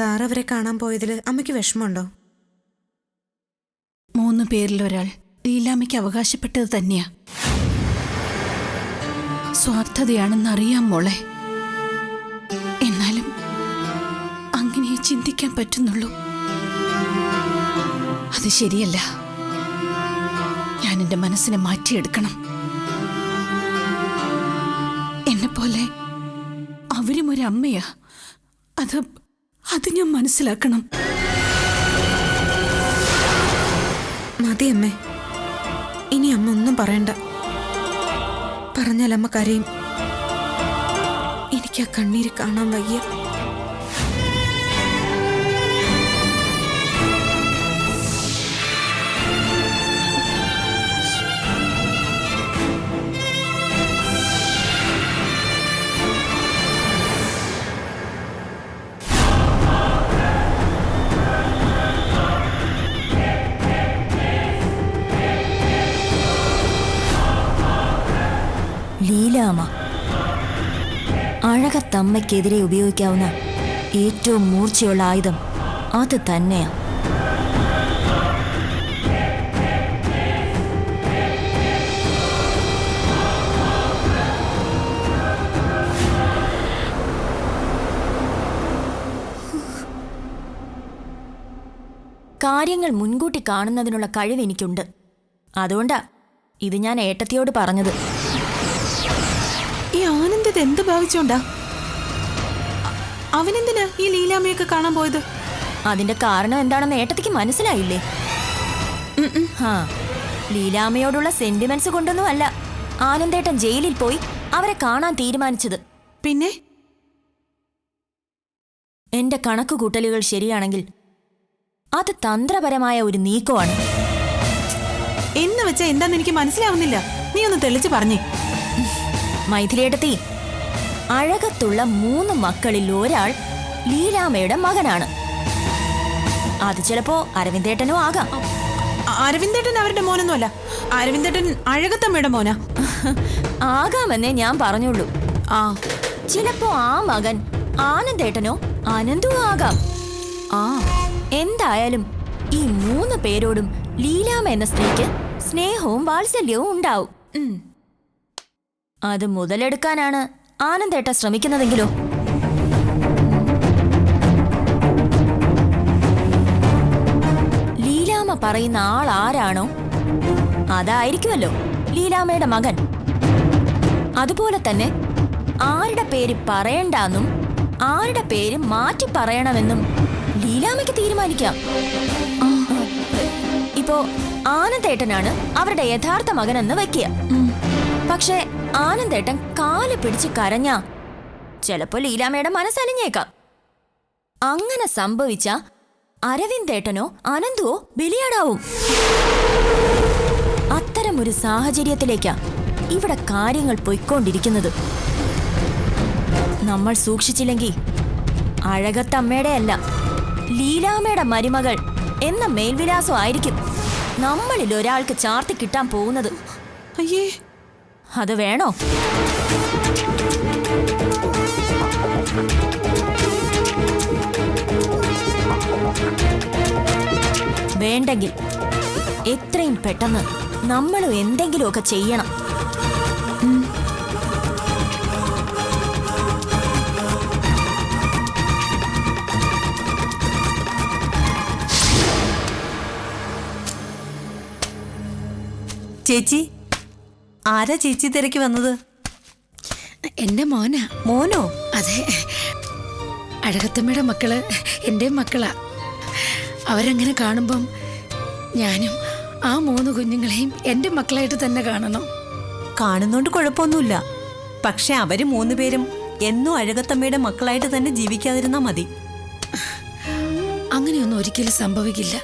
Sir അവരെ കാണാൻ പോയതിൽ അമ്മയ്ക്ക് വിഷമമുണ്ടോ? 3 പേരിൽ ഒരാൾ ലീലാമ്മയ്ക്ക് അവകാശപ്പെട്ടത് തന്നെയാ. സ്വാർത്ഥതയാണെന്നറിയാം മോളെ. എന്നാലും അങ്ങനെ ചിന്തിക്കാൻ പറ്റുന്നുള്ളൂ. അത് ശരിയല്ല. ഞാൻ എൻ്റെ മനസ്സിനെ മാറ്റിയെടുക്കണം. എന്നെപ്പോലെ അവരും ഒരു അമ്മയാ. അത് ഞാൻ മനസ്സിലാക്കണം. മതി അമ്മേ, ഇനി അമ്മ ഒന്നും പറയണ്ട. പറഞ്ഞാൽ അമ്മ കരയും. എനിക്ക് ആ കണ്ണീര് കാണാൻ വയ്യ. ലീലാമ്മ അഴകത്തമ്മയ്ക്കെതിരെ ഉപയോഗിക്കാവുന്ന ഏറ്റവും മൂർച്ചയുള്ള ആയുധം അത് തന്നെയാ. കാര്യങ്ങൾ മുൻകൂട്ടി കാണുന്നതിനുള്ള കഴിവ് എനിക്കുണ്ട്. അതുകൊണ്ടാ ഇത് ഞാൻ ഏട്ടത്തിയോട് പറഞ്ഞത്. ഈ ആനന്ദ് എന്ത് ഭാവിച്ചോണ്ടാ അവനെന്തിനാ ഈ ലീലാമ്മയൊക്കെ കാണാൻ പോയത്? അതിന്റെ കാരണം എന്താണെന്ന് ഏട്ടത്തിക്ക് മനസ്സിലായില്ലേ? ലീലാമ്മയോടുള്ള സെന്റിമെന്റ്സ് കൊണ്ടൊന്നും അല്ല ആനന്ദേട്ടൻ ജയിലിൽ പോയി അവരെ കാണാൻ തീരുമാനിച്ചത്. പിന്നെ എന്റെ കണക്കുകൂട്ടലുകൾ ശരിയാണെങ്കിൽ അത് തന്ത്രപരമായ ഒരു നീക്കമാണ്. എന്ന് വെച്ചാ എന്താന്ന് എനിക്ക് മനസ്സിലാവുന്നില്ല. നീ ഒന്ന് തെളിച്ച് പറഞ്ഞേ. മൈഥിലിയേട്ടത്തി, അഴകത്തുള്ള 3 മക്കളിൽ ഒരാൾ ലീലാമ്മയുടെ മകനാണ്. അത് ചിലപ്പോ അരവിന്ദേട്ടനോ ആകാം. അരവിന്ദേട്ടൻ അവരുടെ മോനൊന്നുമല്ല. അരവിന്ദേട്ടൻ അഴകത്തമ്മയുടെ മോനാ. ആകാമെന്നേ ഞാൻ പറഞ്ഞുള്ളൂ. ചിലപ്പോ ആ മകൻ ആനന്ദേട്ടനോ അനന്തോ ആകാം. എന്തായാലും ഈ 3 പേരോടും ലീലാമ്മ എന്ന സ്ത്രീക്ക് സ്നേഹവും വാത്സല്യവും ഉണ്ടാവും. അത് മുതലെടുക്കാനാണ് ആനന്ദേട്ട ശ്രമിക്കുന്നതെങ്കിലോ? ലീലാമ്മ പറയുന്ന ആൾ ആരാണോ അതായിരിക്കുമല്ലോ ലീലാമ്മയുടെ മകൻ. അതുപോലെ തന്നെ ആരുടെ പേര് പറയണ്ടെന്നും ആരുടെ പേര് മാറ്റി പറയണമെന്നും ലീലാമ്മയ്ക്ക് തീരുമാനിക്കാം. ഇപ്പോ ആനന്ദേട്ടനാണ് അവരുടെ യഥാർത്ഥ മകനെന്ന് വെക്കുക. പക്ഷെ ആനന്ദേട്ടൻ കാല് പിടിച്ച് കരഞ്ഞാ ചിലപ്പോ ലീലാമ്മയുടെ മനസ്സലിഞ്ഞേക്കാം. അങ്ങനെ സംഭവിച്ച അരവിന്ദേട്ടനോ അനന്തുവോ ബലിയാടാവും. അത്തരമൊരു സാഹചര്യത്തിലേക്കാ ഇവിടെ കാര്യങ്ങൾ പൊയ്ക്കൊണ്ടിരിക്കുന്നത്. നമ്മൾ സൂക്ഷിച്ചില്ലെങ്കിൽ അഴകത്തമ്മയുടെ അല്ല ലീലാമ്മയുടെ മരുമകൾ എന്ന മേൽവിലാസം ആയിരിക്കും നമ്മളിൽ ഒരാൾക്ക് ചാർത്തി കിട്ടാൻ പോകുന്നത്. അയ്യേ, അത് വേണോ? വേണ്ടെങ്കിൽ എത്രയും പെട്ടെന്ന് നമ്മളും എന്തെങ്കിലുമൊക്കെ ചെയ്യണം. ചേച്ചി, ആരാ ചേച്ചി തിരക്കി വന്നത്? എന്റെ മോനാ. മോനോ? അതെ, അഴകത്തമ്മയുടെ മക്കള് എൻ്റെ മക്കളാ. അവരങ്ങനെ കാണുമ്പം ഞാനും ആ 3 കുഞ്ഞുങ്ങളെയും എൻ്റെ മക്കളായിട്ട് തന്നെ കാണണം. കാണുന്നോണ്ട് കുഴപ്പമൊന്നുമില്ല. പക്ഷെ അവര് 3 പേരും എന്നും അഴകത്തമ്മയുടെ മക്കളായിട്ട് തന്നെ ജീവിക്കാതിരുന്നാ മതി. അങ്ങനെയൊന്നും ഒരിക്കലും സംഭവിക്കില്ല.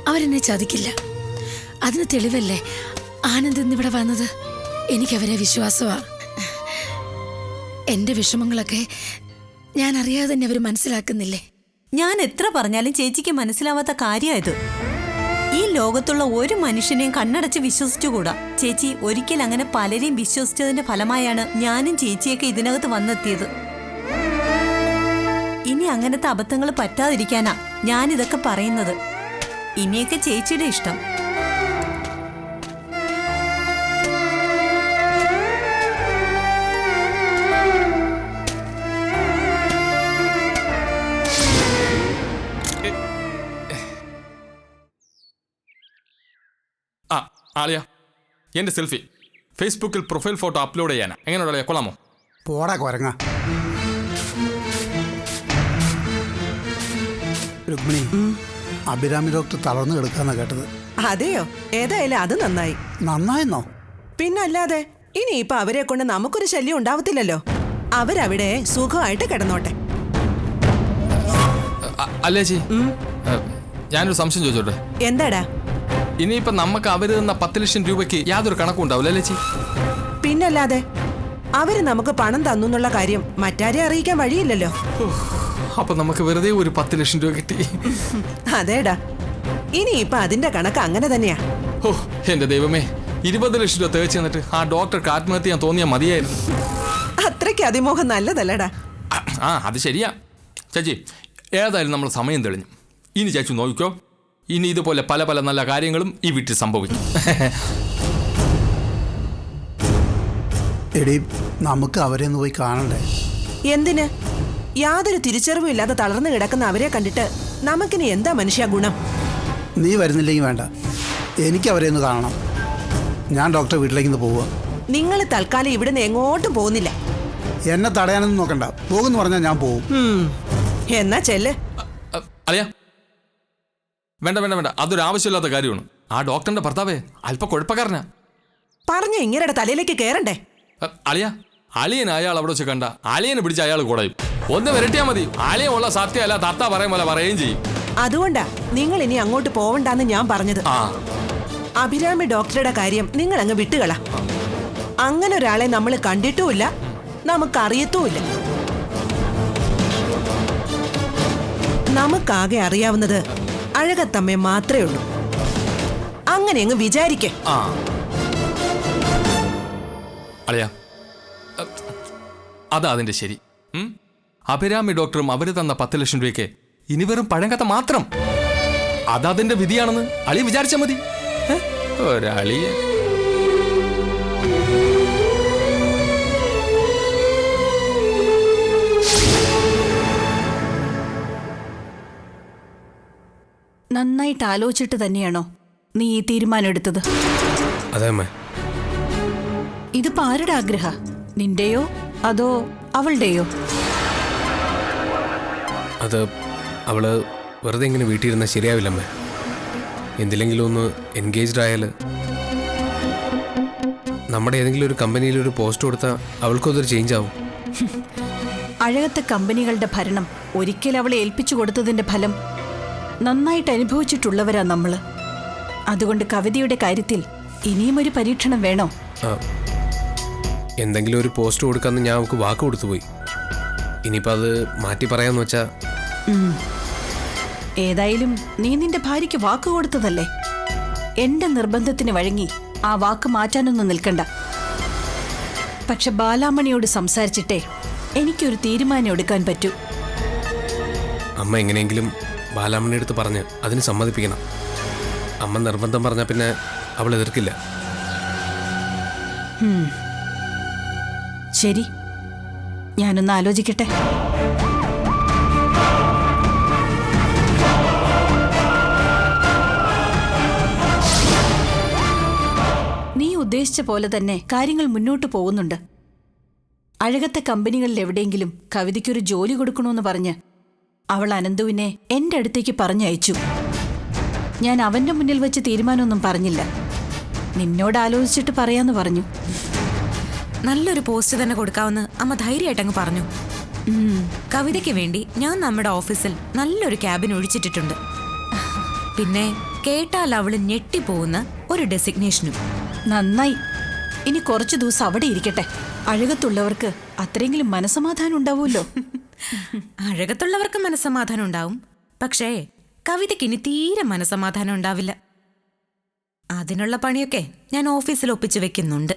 അവരെന്നെ ചതിക്കില്ല. അതിന് തെളിവല്ലേ ആനന്ദ് ഇന്നിവിടെ വന്നത്. എനിക്കവരെ വിശ്വാസമാ. എൻ്റെ വിഷമങ്ങളൊക്കെ ഞാൻ അറിയാതെ തന്നെ അവർ മനസ്സിലാക്കുന്നില്ലേ? ഞാൻ എത്ര പറഞ്ഞാലും ചേച്ചിക്ക് മനസ്സിലാവാത്ത കാര്യമായത്. ഈ ലോകത്തുള്ള ഒരു മനുഷ്യനെയും കണ്ണടച്ച് വിശ്വസിച്ചുകൂടാ. ചേച്ചി ഒരിക്കൽ അങ്ങനെ പലരെയും വിശ്വസിച്ചതിന്റെ ഫലമായാണ് ഞാനും ചേച്ചിയൊക്കെ ഇതിനകത്ത് വന്നെത്തിയത്. ഇനി അങ്ങനത്തെ അബദ്ധങ്ങൾ പറ്റാതിരിക്കാനാ ഞാനിതൊക്കെ പറയുന്നത്. ഇനിയൊക്കെ ചേച്ചിയുടെ ഇഷ്ടം. ആ ആളിയ എൻ്റെ സെൽഫി ഫേസ്ബുക്കിൽ പ്രൊഫൈൽ ഫോട്ടോ അപ്ലോഡ് ചെയ്യാനാ. എങ്ങനെയുള്ള കൊള്ളാമോ? പോടാ കൊരങ്ങ. രുക്മിണി, അഭിരാമി ഡോക്ടർ തളർന്നു കിടക്കാന്നാ കേട്ടത്. അതെയോ? ഏതായാലും അത് നന്നായി. നന്നായെന്നോ? പിന്നല്ലാതെ ഇനിയിപ്പൊ അവരെ കൊണ്ട് നമുക്കൊരു ശല്യം ഉണ്ടാവത്തില്ലല്ലോ. അവരവിടെ സുഖമായിട്ട് കിടന്നോട്ടെ. അല്ലേ ചേച്ചി, ഞാനൊരു സംശയം ചോദിച്ചോട്ടെ? എന്താടാ? ഇനിയിപ്പോ നമുക്ക് അവര് തന്ന 10 ലക്ഷം രൂപയ്ക്ക് യാതൊരു കണക്കും ഉണ്ടാവില്ല അല്ലേ ചേച്ചി? പിന്നല്ലാതെ അവര് നമുക്ക് പണം തന്നു കാര്യം മറ്റാരെ അറിയിക്കാൻ വഴിയില്ലല്ലോ. അപ്പൊ നമുക്ക് വെറുതെ ഒരു 10 ലക്ഷം രൂപ കിട്ടി. അതേടാ, ഇനിയിപ്പൊ അതിന്റെ കണക്ക് അങ്ങനെ തന്നെയാ. ഓ എന്റെ ദൈവമേ, 20 ലക്ഷം രൂപ തേച്ച് തന്നിട്ട് ആ ഡോക്ടർക്ക് ആത്മഹത്യ ചെയ്യാൻ തോന്നിയാൽ മതിയായിരുന്നു. അത്രയ്ക്ക് അതിമോഹം നല്ലതല്ലടാ. ആ അത് ശരിയാ ചേച്ചി. ഏതായാലും നമ്മൾ സമയം തെളിഞ്ഞു. ഇനി ചേച്ചി നോക്കിക്കോ, ഇനി ഇതുപോലെ പല പല നല്ല കാര്യങ്ങളും ഈ വീട്ടിൽ സംഭവിക്കും. എടി, നമുക്ക് അവരെ ഒന്ന് പോയി കാണണ്ടേ? എന്തിന്? യാതൊരു തിരിച്ചറിവും ഇല്ലാതെ തളർന്നു കിടക്കുന്ന അവരെ കണ്ടിട്ട് നമുക്കിനി എന്താ മനുഷ്യ ഗുണം? നീ വരുന്നില്ലെങ്കിൽ വേണ്ട, എനിക്ക് അവരെ ഒന്ന് കാണണം. ഞാൻ ഡോക്ടറെ വീട്ടിലേക്ക് ഒന്ന് പോവുക. നിങ്ങൾ തൽക്കാലം ഇവിടുന്ന് എങ്ങോട്ടും പോകുന്നില്ല. എന്നെ തടയാനൊന്നും നോക്കണ്ട. പോകുന്നു പറഞ്ഞാൽ ഞാൻ പോകും. എന്നാ ചെല്ല്. അളിയ വേണ്ട വേണ്ട വേണ്ട, അതൊരു ആവശ്യമില്ലാത്ത കാര്യമാണ്. ആ ഡോക്ടറിന്റെ ഭർത്താവേ അല്പ കുഴപ്പക്കാരനാ. പറഞ്ഞ ഇങ്ങരുടെ തലയിലേക്ക് കേറണ്ടേ? അളിയ അളിയൻ അയാൾ അവിടെ വെച്ച് കണ്ട അളിയനെ പിടിച്ച് അയാൾ കൂടയും. ഒന്ന് വരട്ടിയാൽ മതി. അളിയ ഉള്ള സത്യമല്ല തത്ത പറയും പോലെ പറയുകയും ചെയ്യും. അതുകൊണ്ടാ നിങ്ങൾ ഇനി അങ്ങോട്ട് പോവണ്ടെന്ന് ഞാൻ പറഞ്ഞത്. അഭിരാമി ഡോക്ടറുടെ കാര്യം നിങ്ങൾ അങ്ങ് വിട്ടുകള. അങ്ങനെ ഒരാളെ നമ്മൾ കണ്ടിട്ടുമില്ല, നമുക്കറിയത്തുമില്ല. നമുക്കാകെ അറിയാവുന്നത് അഴകത്തമ്മയെ മാത്രമേ ഉള്ളൂ. അങ്ങനെ അങ്ങ് വിചാരിക്കേ. അളിയ അതാ അതിന്റെ ശരി. അഭിരാമി ഡോക്ടറും അവര് തന്ന 10 ലക്ഷം രൂപയ്ക്ക് ഇനി വെറും പഴങ്കഥ മാത്രം. അതതിന്റെ വിധിയാണെന്ന് അളിയ വിചാരിച്ചാൽ മതി. ഒരളിയ നന്നായിട്ട് ആലോചിച്ചിട്ട് തന്നെയാണോ നീ ഈ തീരുമാനം എടുത്തത്? അതെ അമ്മേ. ഇതിപ്പോ ആരുടെ ആഗ്രഹ? നിന്റെയോ അതോ അവളുടെയോ? അത് അവള് വെറുതെ ഇങ്ങനെ വീട്ടിലിരുന്നാൽ ശരിയാവില്ലമ്മേ. എന്തിലെങ്കിലും ഒന്ന് എൻഗേജ്ഡ് ആയാൽ, നമ്മുടെ ഏതെങ്കിലും ഒരു കമ്പനിയിൽ ഒരു പോസ്റ്റ് കൊടുത്താൽ അവൾക്കതൊരു ചേഞ്ച് ആവും. അഴകത്തെ കമ്പനികളുടെ ഭരണം ഒരിക്കൽ അവളെ ഏൽപ്പിച്ചു കൊടുത്തതിന്റെ ഫലം നന്നായിട്ട് അനുഭവിച്ചിട്ടുള്ളവരാ നമ്മള്. അതുകൊണ്ട് കവിതയുടെ കാര്യത്തിൽ ഇനിയും ഒരു പരീക്ഷണം വേണോ? എന്തെങ്കിലും ഒരു പോസ്റ്റ് കൊടുക്കാമെന്ന് ഞാൻ അവൾക്ക് വാക്ക് കൊടുത്തുപോയി. ഇനിയിപ്പോൾ അത് മാറ്റി പറയാമെന്ന് വെച്ചാൽ. ഏതായാലും നീ നിന്റെ ഭാര്യയ്ക്ക് വാക്ക് കൊടുത്തതല്ലേ. എന്റെ നിർബന്ധത്തിന് വഴങ്ങി ആ വാക്ക് മാറ്റാനൊന്നും നിൽക്കണ്ട. പക്ഷെ ബാലാമണിയോട് സംസാരിച്ചിട്ടേ എനിക്കൊരു തീരുമാനം എടുക്കാൻ പറ്റൂ. അമ്മ എങ്ങനെയെങ്കിലും ബാലാമണിയുടെ അടുത്ത് പറഞ്ഞ് അതിന് സമ്മതിപ്പിക്കണം. അമ്മ നിർബന്ധം പറഞ്ഞാൽ പിന്നെ അവൾ എതിർക്കില്ല. ശരി, ഞാനൊന്ന് ആലോചിക്കട്ടെ. നീ ഉദ്ദേശിച്ച പോലെ തന്നെ കാര്യങ്ങൾ മുന്നോട്ട് പോകുന്നുണ്ട്. അഴകത്തെ കമ്പനികളിൽ എവിടെയെങ്കിലും കവിതയ്ക്കൊരു ജോലി കൊടുക്കണമെന്ന് പറഞ്ഞ് അവൾ അനന്തുവിനെ എൻ്റെ അടുത്തേക്ക് പറഞ്ഞയച്ചു. ഞാൻ അവൻ്റെ മുന്നിൽ വെച്ച് തീരുമാനമൊന്നും പറഞ്ഞില്ല. നിന്നോട് ആലോചിച്ചിട്ട് പറയാന്ന് പറഞ്ഞു. നല്ലൊരു പോസ്റ്റ് തന്നെ കൊടുക്കാമെന്ന് അമ്മ ധൈര്യമായിട്ടങ്ങ് പറഞ്ഞു. കവിതയ്ക്ക് വേണ്ടി ഞാൻ നമ്മുടെ ഓഫീസിൽ നല്ലൊരു ക്യാബിൻ ഒഴിച്ചിട്ടിട്ടുണ്ട്. പിന്നെ കേട്ടാൽ അവള് ഞെട്ടിപ്പോകുന്ന ഒരു ഡെസിഗ്നേഷനും. നന്നായി. ഇനി കുറച്ചു ദിവസം അവിടെ ഇരിക്കട്ടെ. അഴകത്തുള്ളവർക്ക് അത്രയെങ്കിലും മനസ്സമാധാനം ഉണ്ടാവുമല്ലോ. അഴകത്തുള്ളവർക്ക് മനസ്സമാധാനം ഉണ്ടാവും. പക്ഷേ കവിതയ്ക്ക് ഇനി തീരെ മനസ്സമാധാനം ഉണ്ടാവില്ല. അതിനുള്ള പണിയൊക്കെ ഞാൻ ഓഫീസിൽ ഒപ്പിച്ചു വെക്കുന്നുണ്ട്.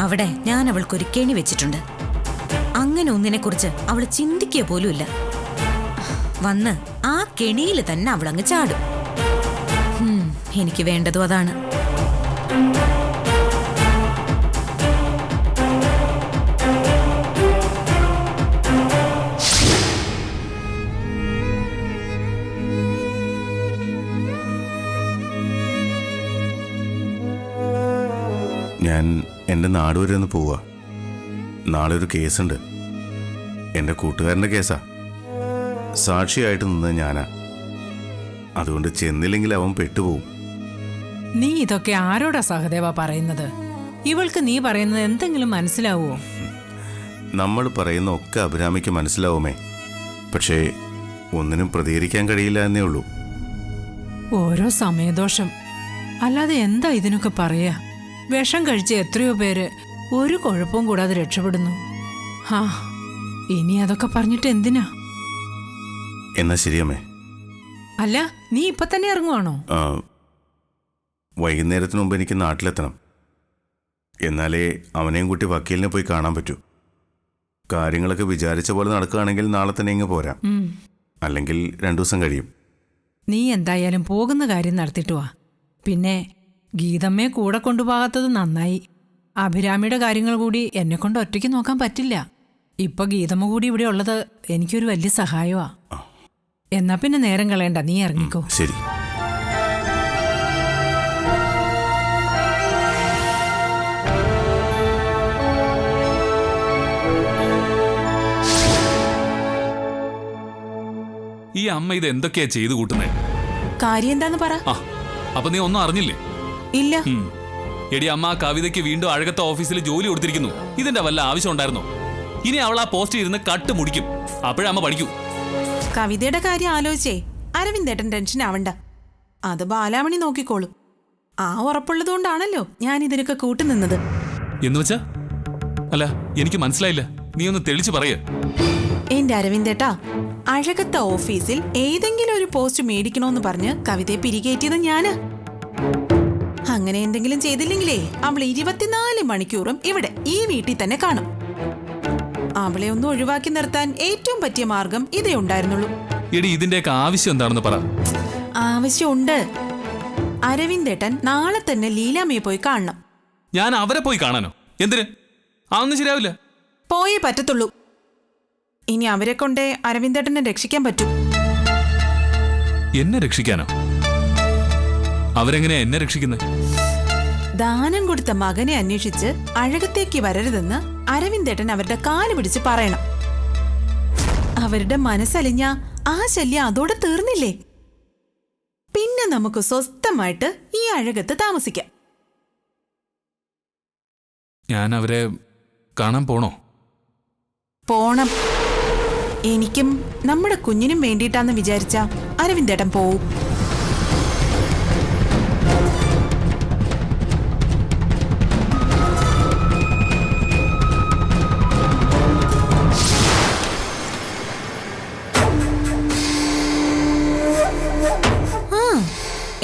അവിടെ ഞാൻ അവൾക്കൊരു കെണി വെച്ചിട്ടുണ്ട്. അങ്ങനെ അങ്ങനെ ഒന്നിനെ കുറിച്ച് അവള് ചിന്തിക്കുക പോലുമില്ല. വന്ന് ആ കെണിയിൽ തന്നെ അവളങ്ങ് ചാടും. എനിക്ക് വേണ്ടതും അതാണ്. ഞാൻ എൻ്റെ നാട് വരെ ഒന്ന് പോവാ. നാളെ ഒരു കേസുണ്ട്. എൻ്റെ കൂട്ടുകാരൻ്റെ കേസാ. സാക്ഷിയായിട്ട് നിന്നത് ഞാനാ. അതുകൊണ്ട് ചെന്നില്ലെങ്കിൽ അവൻ പെട്ടുപോകും. നീ ഇതൊക്കെ ആരോടാ സഹദേവ പറയുന്നത്? ഇവൾക്ക് നീ പറയുന്നത് എന്തെങ്കിലും മനസ്സിലാവുമോ? നമ്മൾ പറയുന്ന ഒക്കെ അഭിരാമിക്ക് മനസ്സിലാവുമേ. പക്ഷേ ഒന്നിനും പ്രതികരിക്കാൻ കഴിയില്ല എന്നേ ഉള്ളൂ. ഓരോ സമയദോഷം. അല്ലാതെ എന്താ ഇതിനൊക്കെ പറയാ? വിഷം കഴിച്ച് എത്രയോ പേര് ഒരു കുഴപ്പവും കൂടാതെ രക്ഷപ്പെടുന്നു. ഹാ, ഇനി അതൊക്കെ പറഞ്ഞിട്ട് എന്തിനാ? എന്നാ ശരിയമ്മേ. അല്ല, നീ ഇപ്പൊ തന്നെ ഇറങ്ങുവാണോ? വൈകുന്നേരത്തിന് മുമ്പ് എനിക്ക് നാട്ടിലെത്തണം. എന്നാലേ അവനെയും കൂട്ടി വക്കീലിനെ പോയി കാണാൻ പറ്റൂ. കാര്യങ്ങളൊക്കെ വിചാരിച്ച പോലെ നടക്കുകയാണെങ്കിൽ നാളെ തന്നെ ഇങ്ങ് പോരാം. അല്ലെങ്കിൽ 2 ദിവസം കഴിയും. നീ എന്തായാലും പോകുന്ന കാര്യം നടത്തിയിട്ട് വാ. പിന്നെ ഗീതമ്മയെ കൂടെ കൊണ്ടുപോകാത്തത് നന്നായി. അഭിരാമിയുടെ കാര്യങ്ങൾ കൂടി എന്നെ കൊണ്ട് ഒറ്റയ്ക്ക് നോക്കാൻ പറ്റില്ല. ഇപ്പൊ ഗീതമ്മ കൂടി ഇവിടെ ഉള്ളത് എനിക്കൊരു വലിയ സഹായമാ. എന്നാ പിന്നെ നേരം കളയണ്ട, നീ ഇറങ്ങിക്കോ. ശരി. ഈ അമ്മ ഇത് എന്തൊക്കെയാ ചെയ്തു കൂട്ടുന്നേ? കാര്യം എന്താന്ന് പറ. അപ്പൊ നീ ഒന്നും അറിഞ്ഞില്ലേ? ഇല്ല. എടി അമ്മ, ആ കവിതയ്ക്ക് വീണ്ടും അഴകത്തെ ഓഫീസിൽ ജോലി കൊടുത്തിരിക്കുന്നു. ഇതിന്റെ വല്ല ആവശ്യം ഉണ്ടായിരുന്നോ? ഇനി അവൾ ആ പോസ്റ്റ് ഇരുന്ന് കട്ട് മുടിക്കും. അപ്പോഴേ അമ്മ പഠിക്കൂ. കവിതയുടെ കാര്യം ആലോചിച്ചേ അരവിന്ദേട്ടൻ ടെൻഷൻ ആവണ്ട. അത് ബാലാമണി നോക്കിക്കോളും. ആ ഉറപ്പുള്ളതുകൊണ്ടാണല്ലോ ഞാൻ ഇതിനൊക്കെ കൂട്ടുനിന്നത്. എന്ന് വെച്ചാ? അല്ല, എനിക്ക് മനസ്സിലായില്ല. നീ ഒന്ന് തെളിച്ചു പറയേ. എന്റെ അരവിന്ദേട്ടാ, അഴകത്തെ ഓഫീസിൽ ഏതെങ്കിലും ഒരു പോസ്റ്റ് മേടിക്കണോന്ന് പറഞ്ഞ് കവിതയെ പിരികേറ്റിയത് ഞാന്. അങ്ങനെ എന്തെങ്കിലും ചെയ്തില്ലെങ്കിലേ അവൾ 24 മണിക്കൂറും ഇവിടെ ഈ വീട്ടിൽ തന്നെ കാണും. അവളെ ഒന്ന് ഒഴിവാക്കി നിർത്താൻ ഏറ്റവും പറ്റിയ മാർഗം ഇതേ ഉണ്ടായിരുന്നുള്ളൂ. എടി, ഇതിന്റെയൊക്കെ ആവശ്യം എന്താണെന്ന് പറ. ആവശ്യമുണ്ട്. അരവിന്ദേട്ടൻ നാളെ തന്നെ ലീലാമ്മയെ പോയി കാണണം. ഞാൻ അവരെ പോയി കാണാനോ? എന്തിന്? അതൊന്നും ശരിയാവില്ല. പോയേ പറ്റത്തുള്ളൂ. ഇനി അവരെ കൊണ്ടേ അരവിന്ദേട്ടനെ രക്ഷിക്കാൻ പറ്റും. എന്നെ രക്ഷിക്കാനോ? അവരെങ്ങനെയാ എന്നെ രക്ഷിക്കുന്നത്? ദാനം കൊടുത്ത മകനെ അന്വേഷിച്ച് അഴകത്തേക്ക് വരരുതെന്ന് അരവിന്ദേട്ടൻ അവരുടെ കാല് പിടിച്ച് പറയണം. അവരുടെ മനസ്സലിഞ്ഞ ആ ശല്യം അതോടെ തീർന്നില്ലേ? പിന്നെ നമുക്ക് സ്വസ്ഥമായിട്ട് ഈ അഴകത്ത് താമസിക്കാം. ഞാൻ അവരെ കാണാൻ പോണോ? പോണം. എനിക്കും നമ്മുടെ കുഞ്ഞിനും വേണ്ടിയിട്ടാന്ന് വിചാരിച്ച അരവിന്ദേട്ടൻ പോവും.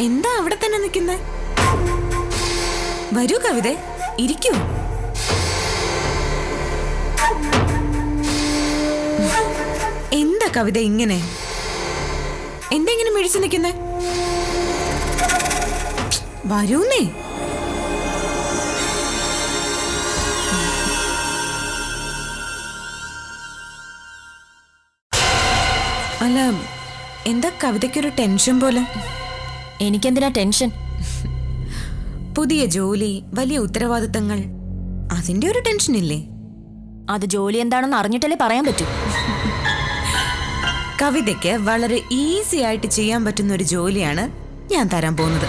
എന്താ അവിടെ തന്നെ നിൽക്കുന്നേ? വരൂ കവിത, ഇരിക്കൂ. എന്താ കവിത ഇങ്ങനെ? എന്തെങ്ങനെ മിഴിച്ചു നിൽക്കുന്നേ? വരൂന്നേ. അല്ല, എന്താ കവിതയ്ക്കൊരു ടെൻഷൻ പോലെ? എനിക്കെന്തിനാ ടെൻഷൻ? പുതിയ ജോലി, വലിയ ഉത്തരവാദിത്തങ്ങൾ, അതിന്റെ ഒരു ടെൻഷൻ ഇല്ലേ? അത് ജോലി എന്താണെന്ന് അറിഞ്ഞിട്ടല്ലേ പറയാൻ പറ്റൂ. കവിതയ്ക്ക് വളരെ ഈസി ആയിട്ട് ചെയ്യാൻ പറ്റുന്ന ഒരു ജോലിയാണ് ഞാൻ തരാൻ പോകുന്നത്.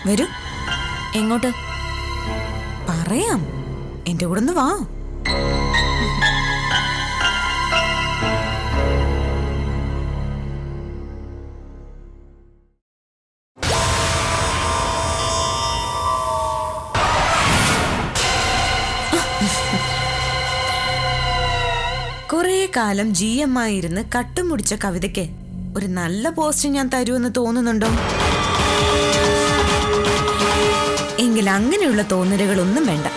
വരൂ. എങ്ങോട്ട്? പറയാം, എന്റെ കൂടെ ഒന്ന് വാ. കുറെ കാലം GM ആയിരുന്ന് കട്ടുമുടിച്ച കവിതയ്ക്ക് ഒരു നല്ല പോസ്റ്റ് ഞാൻ തരുമെന്ന് തോന്നുന്നുണ്ടോ? എങ്കിൽ അങ്ങനെയുള്ള തോന്നലുകളൊന്നും വേണ്ട.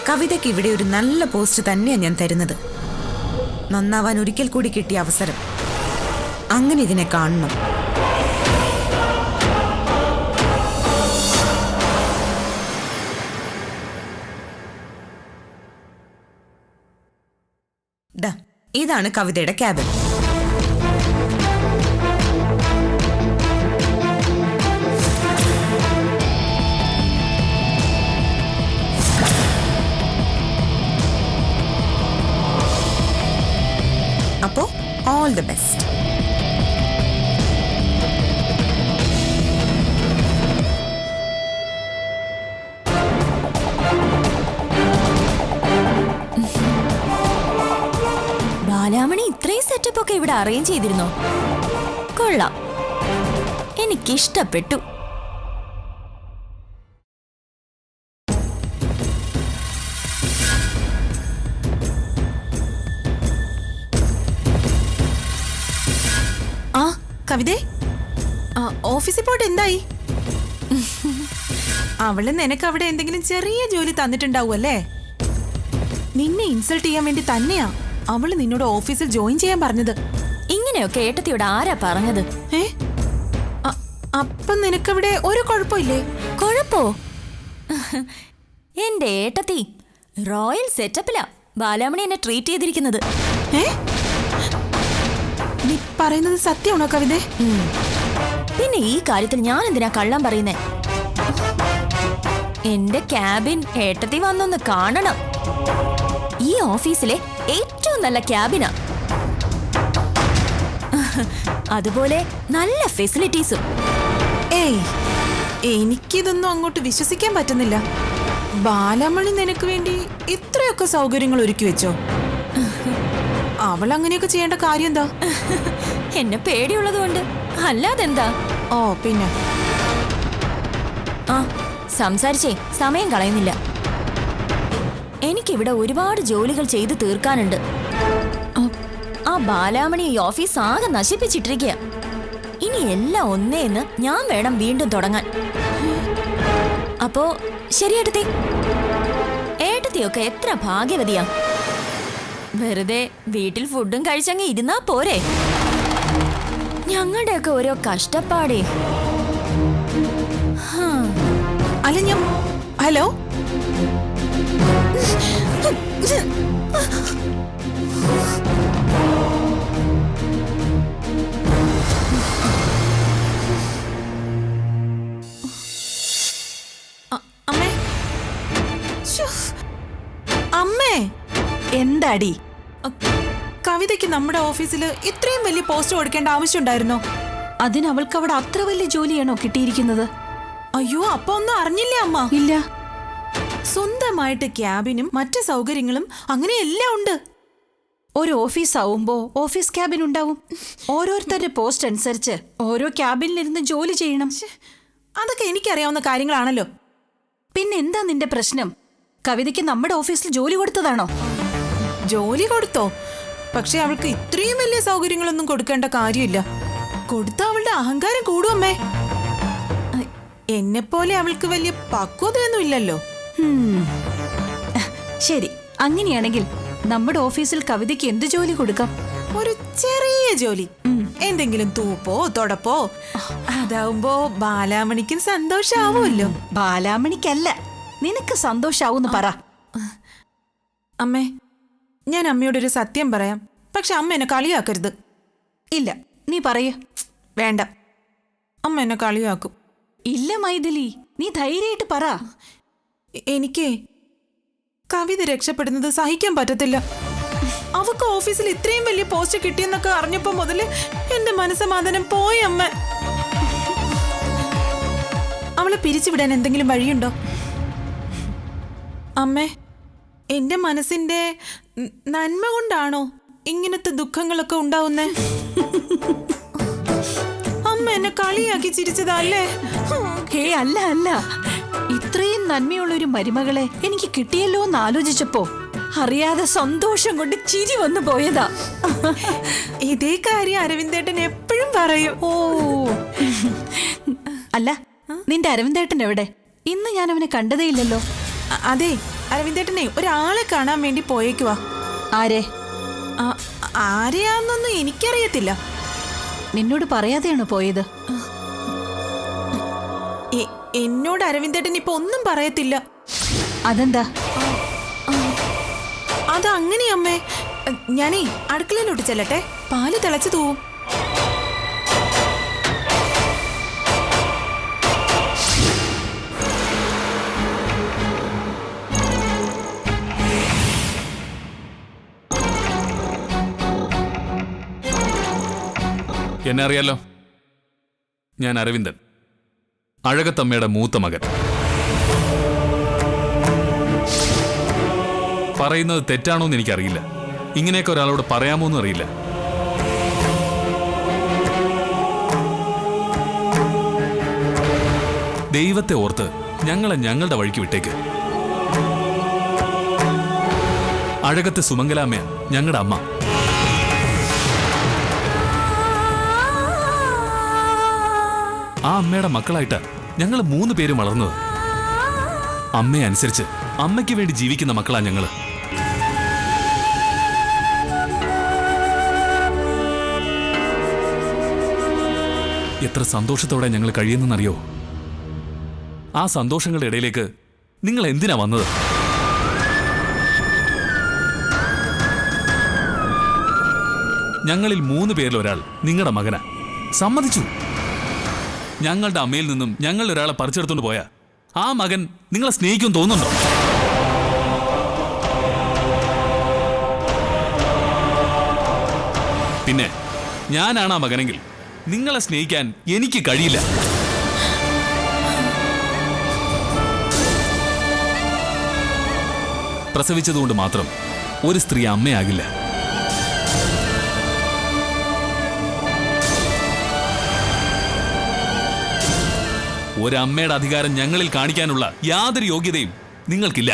കവിതയ്ക്ക് ഇവിടെ ഒരു നല്ല പോസ്റ്റ് തന്നെയാണ് ഞാൻ തരുന്നത്. നന്നാവാൻ ഒരിക്കൽ കൂടി കിട്ടിയ അവസരം. അങ്ങനെ ഇതിനെ കാണണം. ദാ, ഇതാണ് കവിതയുടെ ക്യാബിൻ. അപ്പോ ഓൾ ദി ബെസ്റ്റ്. ബാലാമണി ഇത്രയും സെറ്റപ്പ് ഒക്കെ ഇവിടെ അറേഞ്ച് ചെയ്തിരുന്നോ? കൊള്ളാം, എനിക്കിഷ്ടപ്പെട്ടു. ആ കവിതേ, ഓഫീസിൽ പോയിട്ട് എന്തായി? അവള് നിനക്ക് അവിടെ എന്തെങ്കിലും ചെറിയ ജോലി തന്നിട്ടുണ്ടാവുമല്ലേ? നിന്നെ ഇൻസൾട്ട് ചെയ്യാൻ വേണ്ടി തന്നെയാ അവള് നിന്നോട് ഓഫീസിൽ ജോയിൻ ചെയ്യാൻ പറഞ്ഞത്. ഇങ്ങനെയൊക്കെ ഏട്ടത്തിയോട് ആരാ പറഞ്ഞത്? അപ്പൊ നിനക്കവിടെ ഒരു കുഴപ്പമില്ലേ? കുഴപ്പോ? എന്റെ ഏട്ടത്തി റോയൽ സെറ്റപ്പിലാ ബാലാമണി എന്നെ ട്രീറ്റ് ചെയ്തിരിക്കുന്നത്. നീ പറയുന്നത് സത്യമാണോ കവിതേ? പിന്നെ ഈ കാര്യത്തിൽ ഞാൻ എന്തിനാ കള്ളം പറയുന്നേ? എന്റെ ക്യാബിൻ ഏട്ടത്തി വന്നൊന്ന് കാണണം. ഈ ഓഫീസിലെ ഏറ്റവും നല്ല ക്യാബിനാ. അതുപോലെ നല്ല ഫെസിലിറ്റീസും. ഏയ്, എനിക്കിതൊന്നും അങ്ങോട്ട് വിശ്വസിക്കാൻ പറ്റുന്നില്ല. ബാലാമണി നിനക്ക് വേണ്ടി ഇത്രയൊക്കെ സൗകര്യങ്ങൾ ഒരുക്കി വെച്ചോ? അവൾ അങ്ങനെയൊക്കെ ചെയ്യേണ്ട കാര്യം എന്താ? എന്നെ പേടിയുള്ളത് കൊണ്ട്, അല്ലാതെന്താ? ഓ പിന്നെ ആ സംസാരിച്ചേ സമയം കളയുന്നില്ല. എനിക്കിവിടെ ഒരുപാട് ജോലികൾ ചെയ്തു തീർക്കാനുണ്ട്. ആ ബാലാമണി ഈ ഓഫീസ് ആകെ നശിപ്പിച്ചിട്ടിരിക്കുക. ഇനി എല്ലാം ഒന്നേന്ന് ഞാൻ വേണം വീണ്ടും തുടങ്ങാൻ. അപ്പോ ശരി ഏട്ടത്തി. ഏട്ടത്തിയൊക്കെ എത്ര ഭാഗ്യവതിയാ. വെറുതെ വീട്ടിൽ ഫുഡും കഴിച്ചങ്ങ് ഇരുന്നാ പോരെ? ഞങ്ങളുടെയൊക്കെ ഓരോ കഷ്ടപ്പാടേ. അല്ല ഞാൻ ഹലോ അമ്മേ. അമ്മേ, എന്താടി? കവിതയ്ക്ക് നമ്മുടെ ഓഫീസിൽ ഇത്രയും വലിയ പോസ്റ്റ് കൊടുക്കേണ്ട ആവശ്യമുണ്ടായിരുന്നോ? അതിന് അവൾക്ക് അവിടെ അത്ര വലിയ ജോലിയാണോ കിട്ടിയിരിക്കുന്നത്? അയ്യോ, അപ്പൊ ഒന്നും അറിഞ്ഞില്ലേ അമ്മ? ഇല്ല. സ്വന്തമായിട്ട് ക്യാബിനും മറ്റു സൗകര്യങ്ങളും അങ്ങനെ എല്ലാം ഉണ്ട്. ഒരു ഓഫീസ് ആവുമ്പോ ഓഫീസ് ക്യാബിൻ ഉണ്ടാവും. ഓരോരുത്തരുടെ പോസ്റ്റ് അനുസരിച്ച് ഓരോ ക്യാബിനിലിരുന്ന് ജോലി ചെയ്യണം. അതൊക്കെ എനിക്കറിയാവുന്ന കാര്യങ്ങളാണല്ലോ. പിന്നെ എന്താ നിന്റെ പ്രശ്നം? കവിതയ്ക്ക് നമ്മുടെ ഓഫീസിൽ ജോലി കൊടുത്തതാണോ? ജോലി കൊടുത്തോ? പക്ഷെ അവൾക്ക് ഇത്രയും വലിയ സൗകര്യങ്ങളൊന്നും കൊടുക്കേണ്ട കാര്യമില്ല. കൊടുത്ത അവളുടെ അഹങ്കാരം കൂടുമേ. എന്നെപ്പോലെ അവൾക്ക് വലിയ പക്വതയൊന്നും ഇല്ലല്ലോ. ശരി, അങ്ങനെയാണെങ്കിൽ നമ്മുടെ ഓഫീസിൽ കവിതയ്ക്ക് എന്ത് ജോലി കൊടുക്കാം? ഒരു ചെറിയ ജോലി, എന്തെങ്കിലും തൂപ്പോ തൊടപ്പോ. അതാവുമ്പോ ബാലാമണിക്കും സന്തോഷാവുമല്ലോ. ബാലാമണിക്കല്ല, നിനക്ക് സന്തോഷാവൂന്ന് പറ. അമ്മേ, ഞാൻ അമ്മയോടൊരു സത്യം പറയാം. പക്ഷെ അമ്മ എന്നെ കളിയാക്കരുത്. ഇല്ല, നീ പറയൂ. വേണ്ട, അമ്മ എന്നെ കളിയാക്കും. ഇല്ല മൈഥിലി, നീ ധൈര്യമായിട്ട് പറ. എനിക്ക് കവിത രക്ഷപ്പെടുന്നത് സഹിക്കാൻ പറ്റത്തില്ല. അവക്ക് ഓഫീസിൽ ഇത്രയും വലിയ പോസ്റ്റ് കിട്ടിയെന്നൊക്കെ അറിഞ്ഞപ്പോ മുതല് എന്റെ മനസ്സമാധാനം പോയി അമ്മ. അവളെ പിരിച്ചുവിടാൻ എന്തെങ്കിലും വഴിയുണ്ടോ? അമ്മേ, എന്റെ മനസ്സിന്റെ നന്മ കൊണ്ടാണോ ഇങ്ങനത്തെ ദുഃഖങ്ങളൊക്കെ ഉണ്ടാവുന്നേ? അമ്മ എന്നെ കളിയാക്കി ചിരിച്ചതല്ലേ? ഹേ, അല്ല അല്ല, ഇത്രയും നന്മയുള്ള ഒരു മരുമകളെ എനിക്ക് കിട്ടിയല്ലോ എന്ന് ആലോചിച്ചപ്പോ അറിയാതെ സന്തോഷം കൊണ്ട് ചിരി വന്നു പോയതാ. ഇതേ കാര്യം അരവിന്ദേട്ടൻ എപ്പോഴും പറയും. ഓ അല്ല, നിന്റെ അരവിന്ദേട്ടൻ എവിടെ? ഇന്ന് ഞാൻ അവനെ കണ്ടതേ ഇല്ലല്ലോ. അതെ, അരവിന്ദേട്ടനെ ഒരാളെ കാണാൻ വേണ്ടി പോയേക്കുവാ. ആരെ? ആരെയാന്നൊന്നും എനിക്കറിയത്തില്ല. നിന്നോട് പറയാതെയാണോ പോയത്? എന്നോട് അരവിന്ദേട്ടൻ ഇപ്പൊ ഒന്നും പറയത്തില്ല. അതെന്താ? അതങ്ങനെയമ്മേ. ഞാനേ അടുക്കളയിലോട്ട് ചെല്ലട്ടെ, പാല് തിളച്ചു തൂവും. എന്നെ അറിയാലോ, ഞാൻ അരവിന്ദൻ, അഴകത്തമ്മയുടെ മൂത്ത മകൻ. പറയുന്നത് തെറ്റാണോന്ന് എനിക്കറിയില്ല. ഇങ്ങനെയൊക്കെ ഒരാളോട് പറയാമോന്നും അറിയില്ല. ദൈവത്തെ ഓർത്ത് ഞങ്ങളെ ഞങ്ങളുടെ വഴിക്ക് വിട്ടേക്ക്. അഴകത്തെ സുമംഗലാമ്മയ ഞങ്ങളുടെ അമ്മ. ആ അമ്മയുടെ മക്കളായിട്ട് ഞങ്ങൾ 3 പേരും വളർന്നത്. അമ്മയെ അനുസരിച്ച് അമ്മയ്ക്ക് വേണ്ടി ജീവിക്കുന്ന മക്കളാ ഞങ്ങള്. എത്ര സന്തോഷത്തോടെ ഞങ്ങൾ കഴിയുന്നെന്നറിയോ? ആ സന്തോഷങ്ങളുടെ ഇടയിലേക്ക് നിങ്ങൾ എന്തിനാ വന്നത്? ഞങ്ങളിൽ 3 പേരിൽ ഒരാൾ നിങ്ങളുടെ മകനാ. സമ്മതിച്ചു. ഞങ്ങളുടെ അമ്മയിൽ നിന്നും ഞങ്ങൾ ഒരാളെ പറിച്ചെടുത്തോണ്ട് പോയാ ആ മകൻ നിങ്ങളെ സ്നേഹിക്കും തോന്നുന്നുണ്ടോ? പിന്നെ ഞാനാണ് ആ മകനെങ്കിൽ നിങ്ങളെ സ്നേഹിക്കാൻ എനിക്ക് കഴിയില്ല. പ്രസവിച്ചതുകൊണ്ട് മാത്രം ഒരു സ്ത്രീ അമ്മയാകില്ല. ഒരമ്മയുടെ അധികാരം ഞങ്ങളിൽ കാണിക്കാനുള്ള യാതൊരു യോഗ്യതയും നിങ്ങൾക്കില്ല.